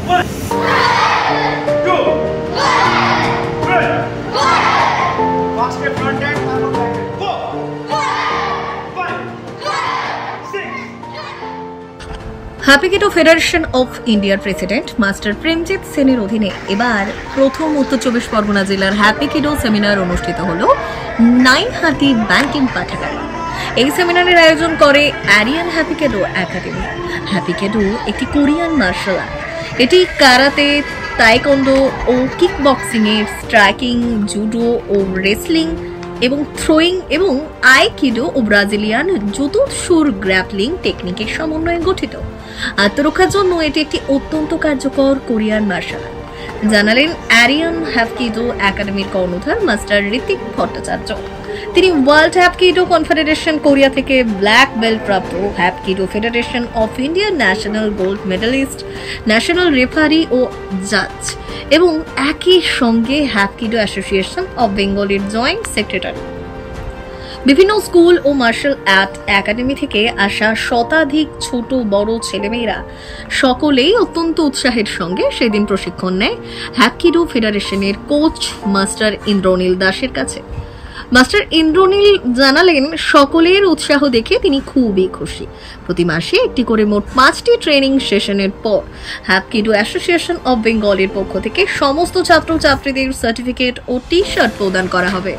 1, 2, 3. Fast step front hand, 4, 5, 6. Happy kiddo federation of ইন্ডিয়ার president master Premjit সেনের অধীনে এবার প্রথম উত্তর চব্বিশ পরগনা জেলার হ্যাপি কিডো সেমিনার অনুষ্ঠিত হলো নাইহাটি ব্যাংকিং পাঠাগারে। এই সেমিনারের আয়োজন করে Aryan hapkido academy. Hapkido একটি কোরিয়ান মার্শাল আর্ট। এটি কারাতে, তাইকোন্ডো ও কিক বক্সিংয়ে, স্ট্রাইকিং, জুডো ও রেসলিং এবং থ্রোয়িং এবং আইকিডো ও ব্রাজিলিয়ান জুদুৎসুর গ্র্যাপলিং টেকনিকের সমন্বয়ে গঠিত। আত্মরক্ষার জন্য এটি একটি অত্যন্ত কার্যকর কোরিয়ান মার্শাল আর্ট, জানালেন আরিয়ান হ্যাপকিডো একাডেমির কর্ণধার মাস্টার ঋত্বিক ভট্টাচার্য। তিনি ওয়ার্ল্ড হ্যাপকিডো কনফেডারেশন কোরিয়া থেকে ব্ল্যাক বেল্ট প্রাপ্ত, hapkido federation of India national gold medalist, national referee ও জাজ এবং একই সঙ্গে হ্যাপকিডো অ্যাসোসিয়েশন অব বেঙ্গলের জয়েন্ট সেক্রেটারি। বিভিন্ন স্কুল ও মার্শাল আর্ট একাডেমি থেকে আসা শতাধিক ছোট বড় ছেলেমেয়েরা সকলেই অত্যন্ত উৎসাহের সঙ্গে সেদিন প্রশিক্ষণ নেয় হ্যাপকিডো ফেডারেশনের কোচ মাস্টার ইন্দ্রনীল দাসের কাছে। মাস্টার ইন্দ্রনীল জানালেন, সকলের উৎসাহ দেখে তিনি খুবই খুশি। প্রতি মাসে একটি করে মোট 5টি ট্রেনিং সেশনের পর হ্যাপকিডো অ্যাসোসিয়েশন অব বেঙ্গলের পক্ষ থেকে সমস্ত ছাত্রছাত্রীদের সার্টিফিকেট ও টি শার্ট প্রদান করা হবে।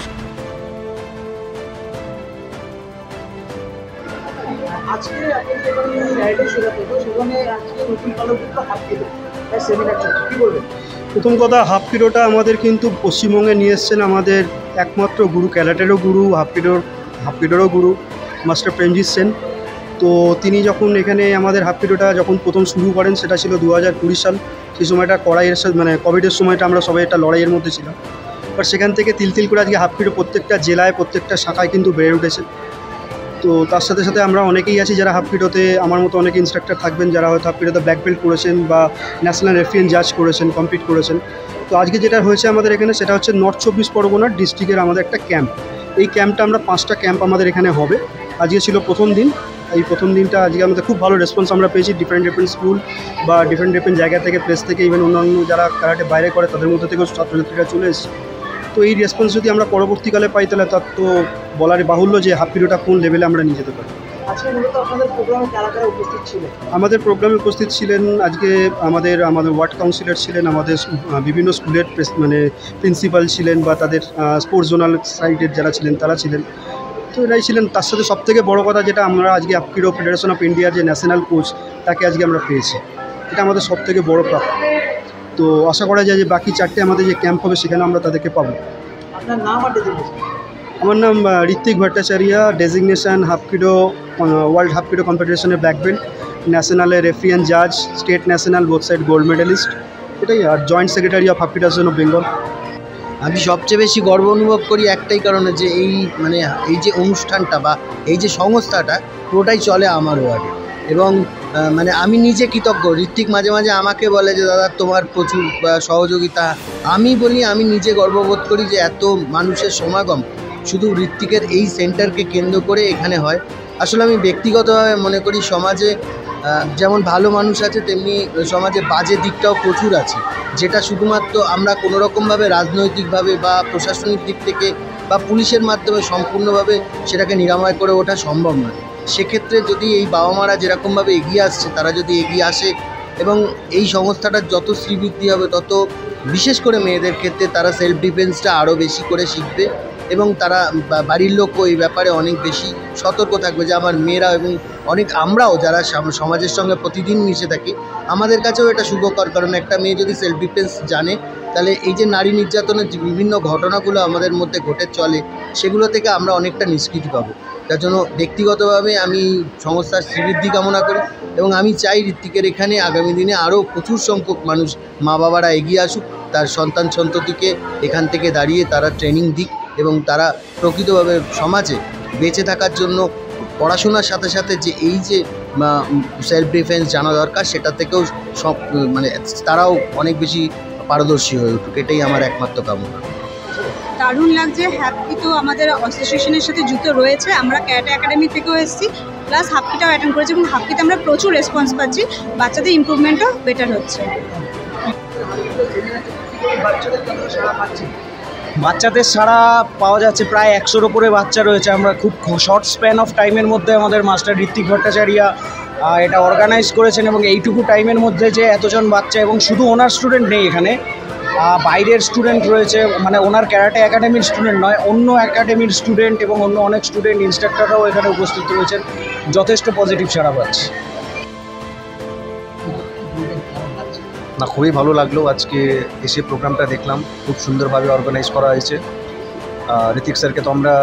প্রথম কথা, হাফ কিডোটা আমাদের কিন্তু পশ্চিমবঙ্গে নিয়ে এসছেন আমাদের একমাত্র গুরু, ক্যারাটেরও গুরু, হাফ কিডোরও গুরু মাস্টার প্রেমজিৎ সেন। তো তিনি যখন এখানে আমাদের হাফ কিডোটা যখন প্রথম শুরু করেন, সেটা ছিল 2020 সাল। সেই সময়টা কড়াইয়ের সাথে মানে কোভিডের সময়টা আমরা সবাই একটা লড়াইয়ের মধ্যে ছিলাম। বাট সেখান থেকে তিল করে আজকে হাফ কিডো প্রত্যেকটা জেলায়, প্রত্যেকটা শাখায় কিন্তু বেড়ে উঠেছে। তো তার সাথে সাথে আমরা অনেকেই আছি যারা হাফ কিডোতে, আমার মতো অনেক ইনস্ট্রাক্টর থাকবেন যারা হয়তো হাফ কিডোতে ব্ল্যাক বেল্ট করেছেন বা ন্যাশনাল রেফারি জাজ করেছেন, কমপ্লিট করেছেন। তো আজকে যেটা হয়েছে আমাদের এখানে, সেটা হচ্ছে নর্থ 24 পরগনার ডিস্ট্রিক্টের আমাদের একটা ক্যাম্প। এই ক্যাম্পটা আমরা 5টা ক্যাম্প আমাদের এখানে হবে। আজকে ছিল প্রথম দিন। এই প্রথম দিনটা আজকে আমাদের খুব ভালো রেসপন্স আমরা পেয়েছি। ডিফারেন্ট স্কুল বা ডিফারেন্ট জায়গা থেকে, প্লেস থেকে, ইভেন অন্যান্য যারা কারাটে বাইরে করে তাদের মধ্যে থেকেও ছাত্রছাত্রীরা চলে এসেছে। তো এই রেসপন্স যদি আমরা পরবর্তীকালে পাই, তাহলে তার তো বলারই বাহুল্য যে হাফ কিডোটা কোন লেভেলে আমরা নিয়ে যেতে পারি। আমাদের প্রোগ্রামে উপস্থিত ছিলেন আজকে আমাদের ওয়ার্ড কাউন্সিলর ছিলেন, আমাদের বিভিন্ন স্কুলের মানে প্রিন্সিপাল ছিলেন, বা তাদের স্পোর্টস জোনাল সাইডের যারা ছিলেন তারা ছিলেন। তো এরাই ছিলেন। তার সাথে সবথেকে বড় কথা যেটা, আমরা আজকে হাফ কিডো ফেডারেশন অফ ইন্ডিয়ার যে ন্যাশনাল কোচ, তাকে আজকে আমরা পেয়েছি। এটা আমাদের সবথেকে বড় প্রাপ্য। তো আশা করা যায় যে বাকি 4টে আমাদের যে ক্যাম্প হবে সেখানে আমরা তাদেরকে পাবো। আপনার নাম আর ডেজিগনেশন? আমার নাম Ritwik Bhattacharya, designation hapkido, world hapkido কনফেডারেশনের ব্ল্যাক বেল্ট, ন্যাশনালে রেফারি অ্যান্ড জাজ, state national both side gold medalist, এটাই। আর joint secretary of hapkido association of Bengal. আমি সবচেয়ে বেশি গর্ব অনুভব করি একটাই কারণে, যে এই যে অনুষ্ঠানটা বা এই যে সংস্থাটা পুরোটাই চলে আমার ওয়ার্ডে। এবং মানে আমি নিজে কৃতজ্ঞ। ঋত্বিক মাঝে মাঝে আমাকে বলে যে দাদা তোমার প্রচুর সহযোগিতা। আমি বলি আমি নিজে গর্ববোধ করি যে এত মানুষের সমাগম শুধু ঋত্বিকের এই সেন্টারকে কেন্দ্র করে এখানে হয়। আসলে আমি ব্যক্তিগতভাবে মনে করি সমাজে যেমন ভালো মানুষ আছে, তেমনি সমাজে বাজে দিকটাও প্রচুর আছে, যেটা শুধুমাত্র আমরা কোনোরকমভাবে রাজনৈতিকভাবে বা প্রশাসনিক দিক থেকে বা পুলিশের মাধ্যমে সম্পূর্ণভাবে সেটাকে নিরাময় করে ওঠা সম্ভব নয়। সেক্ষেত্রে যদি এই বাবা মারা যেরকমভাবে এগিয়ে আসছে, তারা যদি এগিয়ে আসে এবং এই সংস্থাটার যত শ্রীবৃদ্ধি হবে, তত বিশেষ করে মেয়েদের ক্ষেত্রে তারা সেলফ ডিফেন্সটা আরও বেশি করে শিখবে এবং তারা বাড়ির লোকও এই ব্যাপারে অনেক বেশি সতর্ক থাকবে যে আমার মেয়েরা এবং আমরাও যারা সমাজের সঙ্গে প্রতিদিন মিশে থাকি, আমাদের কাছেও এটা শুভকর। কারণ একটা মেয়ে যদি সেলফ ডিফেন্স জানে, তাহলে এই যে নারী নির্যাতনের যে বিভিন্ন ঘটনাগুলো আমাদের মধ্যে ঘটে চলে, সেগুলো থেকে আমরা অনেকটা নিষ্কৃতি পাবো। তার জন্য ব্যক্তিগতভাবে আমি সংস্থার শ্রীবৃদ্ধি কামনা করি এবং আমি চাই ঋত্বিকের এখানে আগামী দিনে আরও প্রচুর সংখ্যক মানুষ, মা বাবারা এগিয়ে আসুক, তার সন্তান সন্ততিকে এখান থেকে দাঁড়িয়ে তারা ট্রেনিং দিক এবং তারা প্রকৃতভাবে সমাজে বেঁচে থাকার জন্য পড়াশোনার সাথে সাথে যে এই যে সেলফ ডিফেন্স জানা দরকার, সেটা থেকেও সব মানে তারাও অনেক বেশি পারদর্শী হয়ে উঠুক, এটাই আমার একমাত্র কামনা। দারুণ লাগছে। হ্যাপি তো আমাদের অ্যাসোসিয়েশনের সাথে যুক্ত রয়েছে। আমরা ক্যারাটে একাডেমি থেকেও এসেছি। প্লাস হাফ কিটাও অ্যাটেন্ড করেছি এবং হাফ কিতে আমরা প্রচুর রেসপন্স পাচ্ছি, বাচ্চাদের ইমপ্রুভমেন্টও বেটার হচ্ছে। বাচ্চাদের সাড়া পাওয়া যাচ্ছে, প্রায় 100-র উপরে বাচ্চা রয়েছে। আমরা খুব শর্ট স্প্যান অফ টাইমের মধ্যে আমাদের মাস্টার ঋত্বিক ভট্টাচার্যা এটা অর্গানাইজ করেছেন, এবং এইটুকু টাইমের মধ্যে যে এতজন বাচ্চা, এবং শুধু ওনার স্টুডেন্ট নেই এখানে, বাইরের স্টুডেন্ট রয়েছে, মানে ওনার ক্যারাটে একাডেমির স্টুডেন্ট নয়, অন্য একাডেমির স্টুডেন্ট এবং অন্য অনেক স্টুডেন্ট ইনস্ট্রাক্টররাও এখানে উপস্থিত রয়েছেন। যথেষ্ট পজিটিভ সাড়া পাচ্ছি। না, খুবই ভালো লাগলো আজকে এসে প্রোগ্রামটা দেখলাম, খুব সুন্দরভাবে অর্গানাইজ করা হয়েছে। ঋতিক স্যারকে তো আমরা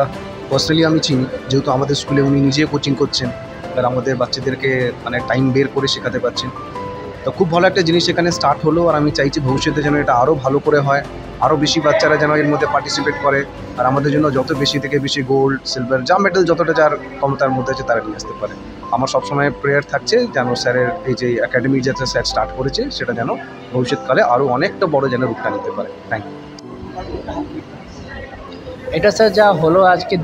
পার্সোনালি আমি চিনি, যেহেতু আমাদের স্কুলে উনি নিজে কোচিং করছেন, আর আমাদের বাচ্চাদেরকে মানে টাইম বের করে শেখাতে পারছেন। তো খুব ভালো একটা জিনিস এখানে স্টার্ট হলো, আর আমি চাইছি ভবিষ্যতে যেন এটা আরও ভালো করে হয়, আরও বেশি বাচ্চারা যেন এর মধ্যে পার্টিসিপেট করে, আর আমাদের জন্য যত বেশি থেকে বেশি গোল্ড, সিলভার, যা মেডেল যতটা যার ক্ষমতার মধ্যে আছে তারা নিয়ে আসতে পারে। আমার সবসময় প্রেয়ার থাকছে যেন স্যারের এই যে একাডেমি যাতে স্যার স্টার্ট করেছে, সেটা যেন ভবিষ্যৎকালে আরও অনেকটা বড় যেন রূপটা নিতে পারে। Thank you. এটা স্যার যা হলো আজকে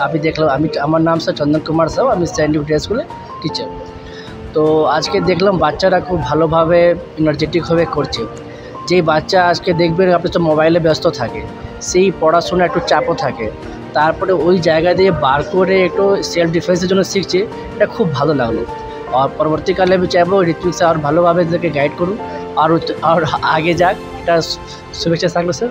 আমি দেখলাম, আমার নাম স্যার চন্দন কুমার সাউ, আমি সেন্ট জেভিয়ার স্কুলে টিচার। তো আজকে দেখলাম বাচ্চারা খুব ভালোভাবে এনার্জেটিকভাবে করছে। যেই বাচ্চা আজকে দেখবেন আপনি তো মোবাইলে ব্যস্ত থাকে, সেই পড়াশোনা একটু চাপও থাকে, তারপরে ওই জায়গা দিয়ে বার করে একটু সেলফ ডিফেন্সের জন্য শিখছে, এটা খুব ভালো লাগলো। আর পরবর্তীকালে আমি চাইবো ঋত্বিক স্যার আর ভালোভাবে এদেরকে গাইড করুন, আর আগে যাক, এটা শুভেচ্ছা থাকলো স্যার।